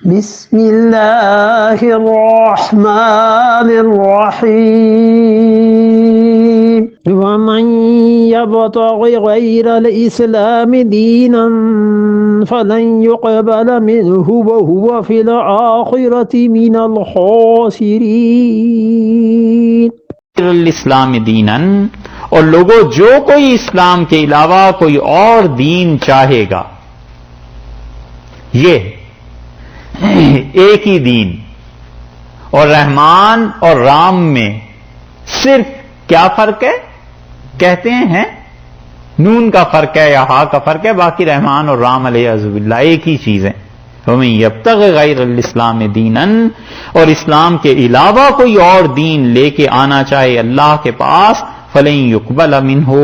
بسم اللہ الرحمن الرحیم ومن يبتغ غير الإسلام دينا فلن يقبل منه وهو في الآخرة من الخاسرين۔ الاسلام دینن، اور لوگوں جو کوئی اسلام کے علاوہ کوئی اور دین چاہے گا، یہ ایک ہی دین، اور رحمان اور رام میں صرف کیا فرق ہے؟ کہتے ہیں نون کا فرق ہے یا ہا کا فرق ہے، باقی رحمان اور رام علیہ اللہ ایک ہی چیز ہے۔ وَمَن يَبْتَغِ غَيْرَ الْإِسْلَامِ دِينًا، اور اسلام کے علاوہ کوئی اور دین لے کے آنا چاہے اللہ کے پاس، فَلَن يُقْبَلَ مِنْهُ،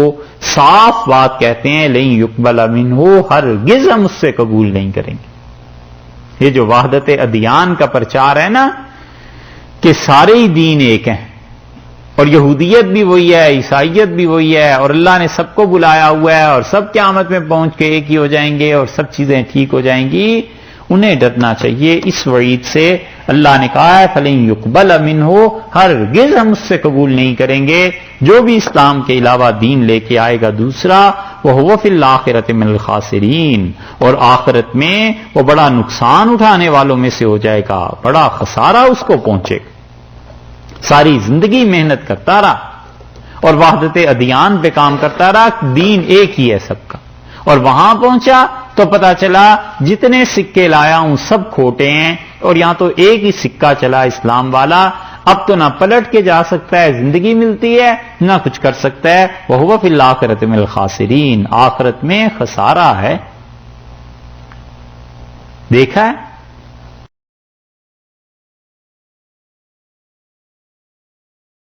صاف بات کہتے ہیں لَن يُقْبَلَ مِنْهُ، ہرگز ہم اس سے قبول نہیں کریں گے۔ یہ جو وحدت ادیان کا پرچار ہے نا، کہ سارے ہی دین ایک ہیں، اور یہودیت بھی وہی ہے، عیسائیت بھی وہی ہے، اور اللہ نے سب کو بلایا ہوا ہے، اور سب قیامت میں پہنچ کے ایک ہی ہو جائیں گے، اور سب چیزیں ٹھیک ہو جائیں گی، انہیں ڈرنا چاہیے اس وعید سے۔ اللہ نے کہا ہے فَلَن يُقْبَلَ مِنْهُ، ہرگز ہم اس سے قبول نہیں کریں گے جو بھی اسلام کے علاوہ دین لے کے آئے گا دوسرا، وَهُوَ فِي الْآخِرَةِ مِنَ الْخَاسِرِينَ، اور آخرت میں وہ بڑا نقصان اٹھانے والوں میں سے ہو جائے گا، بڑا خسارہ اس کو پہنچے گا۔ ساری زندگی محنت کرتا رہا اور وحدت ادیان پہ کام کرتا رہا، دین ایک ہی ہے سب کا، اور وہاں پہنچا تو پتا چلا جتنے سکے لایا ہوں سب کھوٹے ہیں، اور یہاں تو ایک ہی سکہ چلا اسلام والا، اب تو نہ پلٹ کے جا سکتا ہے، زندگی ملتی ہے نہ کچھ کر سکتا ہے۔ وَهُوَ فِي الْآخِرَةِ مِنَ الْخَاسِرِينَ، آخرت میں خسارہ ہے۔ دیکھا ہے